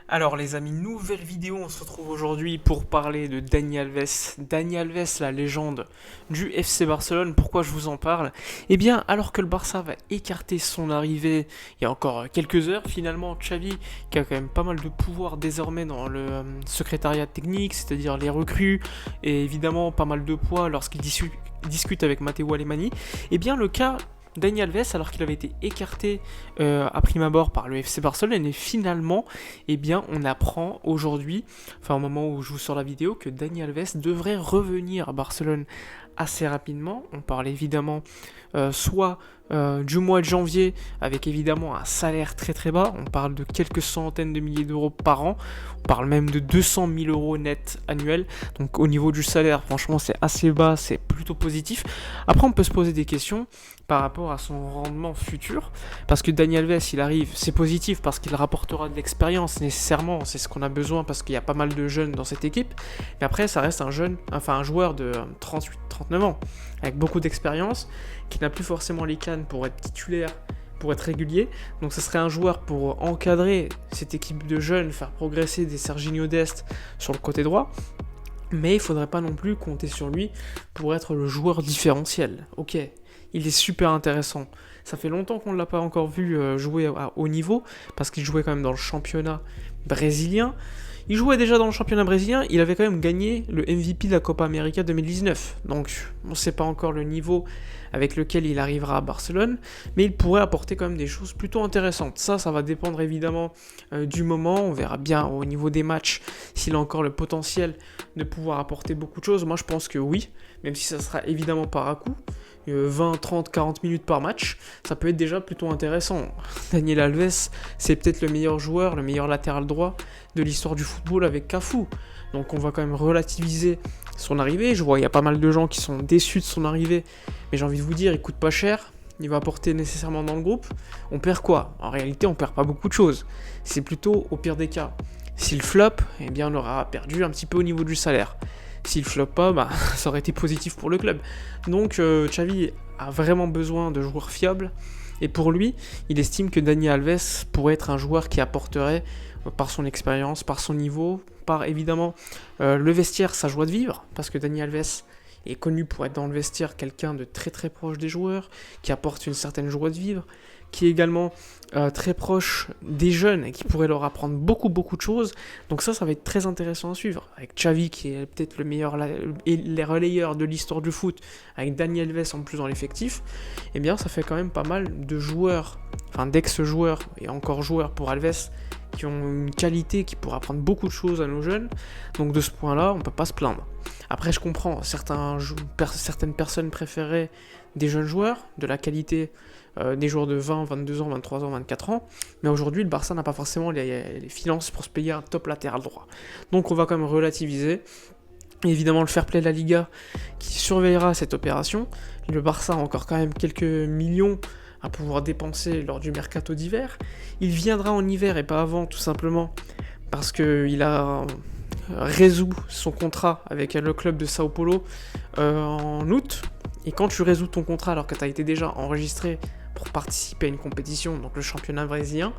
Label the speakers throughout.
Speaker 1: Alors les amis, nouvelle vidéo, on se retrouve aujourd'hui pour parler de Dani Alves. Dani Alves, la légende du FC Barcelone, pourquoi je vous en parle? Eh bien, alors que le Barça va écarter son arrivée il y a encore quelques heures, finalement Xavi, qui a quand même pas mal de pouvoir désormais dans le secrétariat technique, c'est-à-dire les recrues, et évidemment pas mal de poids lorsqu'il discute avec Matteo Alemany, eh bien le cas Dani Alves, alors qu'il avait été écarté à prime abord par le FC Barcelone, et finalement, eh bien, on apprend aujourd'hui, enfin au moment où je vous sors la vidéo, que Dani Alves devrait revenir à Barcelone assez rapidement. On parle évidemment soit du mois de janvier, avec évidemment un salaire très très bas. On parle de quelques centaines de milliers d'euros par an. On parle même de 200 000 euros net annuels. Donc au niveau du salaire, franchement, c'est assez bas, c'est plutôt positif. Après, on peut se poser des questions par rapport à son rendement futur, parce que Dani Alves, il arrive, c'est positif parce qu'il rapportera de l'expérience nécessairement, c'est ce qu'on a besoin parce qu'il y a pas mal de jeunes dans cette équipe, mais après ça reste un joueur de 38-39 ans, avec beaucoup d'expérience, qui n'a plus forcément les cannes pour être titulaire, pour être régulier, donc ce serait un joueur pour encadrer cette équipe de jeunes, faire progresser des Serginho Dest sur le côté droit, mais il faudrait pas non plus compter sur lui pour être le joueur différentiel. Ok, il est super intéressant. Ça fait longtemps qu'on ne l'a pas encore vu jouer à haut niveau, parce qu'il jouait quand même dans le championnat brésilien. Il jouait déjà dans le championnat brésilien, il avait quand même gagné le MVP de la Copa América 2019. Donc on ne sait pas encore le niveau avec lequel il arrivera à Barcelone, mais il pourrait apporter quand même des choses plutôt intéressantes. Ça va dépendre évidemment du moment, on verra bien au niveau des matchs s'il a encore le potentiel de pouvoir apporter beaucoup de choses. Moi je pense que oui, même si ça sera évidemment par à coup. 20, 30, 40 minutes par match, ça peut être déjà plutôt intéressant. Daniel Alves, c'est peut-être le meilleur joueur, le meilleur latéral droit de l'histoire du football avec Cafu. Donc on va quand même relativiser son arrivée. Je vois, il y a pas mal de gens qui sont déçus de son arrivée, mais j'ai envie de vous dire, il coûte pas cher, il va apporter nécessairement dans le groupe. On perd quoi? En réalité, on perd pas beaucoup de choses. C'est plutôt au pire des cas. S'il flop, eh bien on aura perdu un petit peu au niveau du salaire. S'il floppe pas, bah, ça aurait été positif pour le club. Donc Xavi a vraiment besoin de joueurs fiables. Et pour lui, il estime que Dani Alves pourrait être un joueur qui apporterait, par son expérience, par son niveau, par évidemment le vestiaire, sa joie de vivre. Parce que Dani Alves est connu pour être dans le vestiaire quelqu'un de très très proche des joueurs, qui apporte une certaine joie de vivre, qui est également très proche des jeunes et qui pourrait leur apprendre beaucoup de choses. Donc ça va être très intéressant à suivre. Avec Xavi qui est peut-être le meilleur les relayeurs de l'histoire du foot, avec Dani Alves en plus dans l'effectif, eh bien ça fait quand même pas mal de joueurs, enfin d'ex-joueurs et encore joueurs pour Alves, qui ont une qualité qui pourra apprendre beaucoup de choses à nos jeunes. Donc de ce point-là, on peut pas se plaindre. Après, je comprends, certaines personnes préféraient des jeunes joueurs, de la qualité des joueurs de 20, 22 ans, 23 ans, 24 ans, mais aujourd'hui, le Barça n'a pas forcément les finances pour se payer un top latéral droit. Donc on va quand même relativiser. Et évidemment, le fair play de la Liga qui surveillera cette opération. Le Barça a encore quand même quelques millions à pouvoir dépenser lors du mercato d'hiver. Il viendra en hiver et pas avant, tout simplement parce qu'il a résout son contrat avec le club de Sao Paulo en août. Et quand tu résous ton contrat alors que tu as été déjà enregistré pour participer à une compétition, donc le championnat brésilien,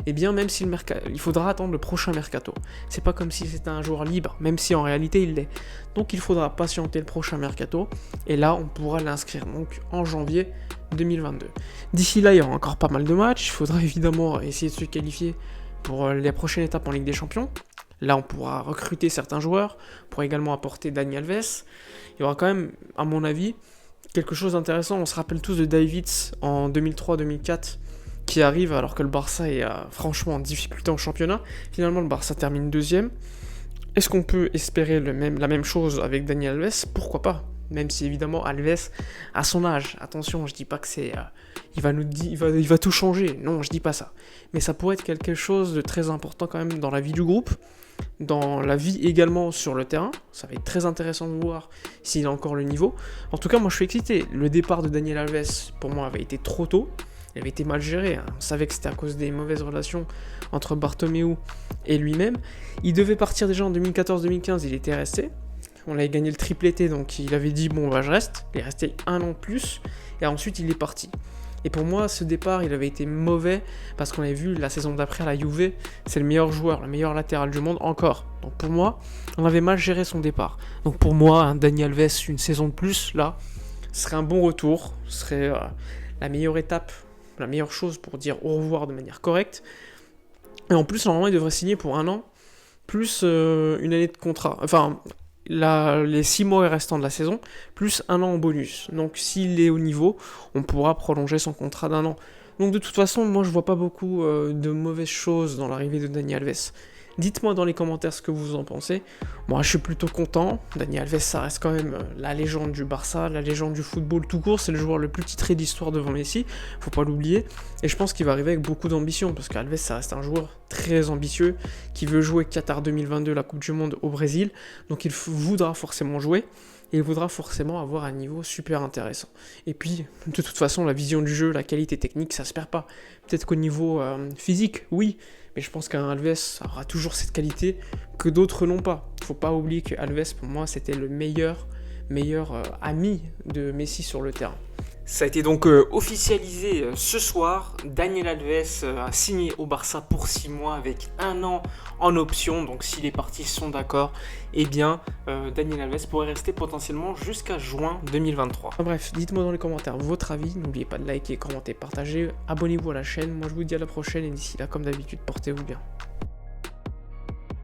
Speaker 1: et bien même si il faudra attendre le prochain mercato. C'est pas comme si c'était un joueur libre, même si en réalité il l'est. Donc il faudra patienter le prochain mercato, et là on pourra l'inscrire donc en janvier 2022. D'ici là, il y aura encore pas mal de matchs, il faudra évidemment essayer de se qualifier pour les prochaines étapes en Ligue des Champions. Là, on pourra recruter certains joueurs, on pourra également apporter Dani Alves. Il y aura quand même, à mon avis, quelque chose d'intéressant. On se rappelle tous de Davids en 2003-2004, qui arrive alors que le Barça est franchement en difficulté en championnat. Finalement, le Barça termine deuxième. Est-ce qu'on peut espérer la même chose avec Dani Alves? Pourquoi pas? Même si évidemment Alves, à son âge, attention, je dis pas que c'est, il va tout changer. Non, je dis pas ça. Mais ça pourrait être quelque chose de très important quand même dans la vie du groupe, dans la vie également sur le terrain. Ça va être très intéressant de voir s'il a encore le niveau. En tout cas, moi je suis excité. Le départ de Daniel Alves, pour moi, avait été trop tôt. Il avait été mal géré. On savait que c'était à cause des mauvaises relations entre Bartomeu et lui-même. Il devait partir déjà en 2014-2015, il était resté. On avait gagné le triplé, donc il avait dit bon bah je reste. Il est resté un an de plus et ensuite il est parti. Et pour moi, ce départ, il avait été mauvais parce qu'on avait vu la saison d'après à la Juve, c'est le meilleur joueur, le meilleur latéral du monde encore. Donc pour moi, on avait mal géré son départ. Donc pour moi, un Dani Alves, une saison de plus, là, serait un bon retour, serait la meilleure étape, la meilleure chose pour dire au revoir de manière correcte. Et en plus, normalement, il devrait signer pour 1 an, plus une année de contrat. Enfin, les 6 mois restants de la saison, plus 1 an en bonus. Donc s'il est au niveau, on pourra prolonger son contrat d'1 an. Donc de toute façon, moi je vois pas beaucoup de mauvaises choses dans l'arrivée de Dani Alves. Dites-moi dans les commentaires ce que vous en pensez. Moi je suis plutôt content. Dani Alves, ça reste quand même la légende du Barça, la légende du football tout court. C'est le joueur le plus titré d'histoire devant Messi, faut pas l'oublier. Et je pense qu'il va arriver avec beaucoup d'ambition, parce qu'Alves, ça reste un joueur très ambitieux, qui veut jouer Qatar 2022, la Coupe du Monde au Brésil. Donc il voudra forcément jouer. Et il voudra forcément avoir un niveau super intéressant. Et puis, de toute façon, la vision du jeu, la qualité technique, ça se perd pas. Peut-être qu'au niveau physique, oui, mais je pense qu'un Alves aura toujours cette qualité que d'autres n'ont pas. Faut pas oublier que Alves, pour moi, c'était le meilleur ami de Messi sur le terrain. Ça a été donc officialisé ce soir. Daniel Alves a signé au Barça pour 6 mois avec 1 an en option. Donc si les parties sont d'accord, eh bien Daniel Alves pourrait rester potentiellement jusqu'à juin 2023. Enfin, bref, dites-moi dans les commentaires votre avis. N'oubliez pas de liker, commenter, partager. Abonnez-vous à la chaîne. Moi je vous dis à la prochaine et d'ici là, comme d'habitude, portez-vous bien.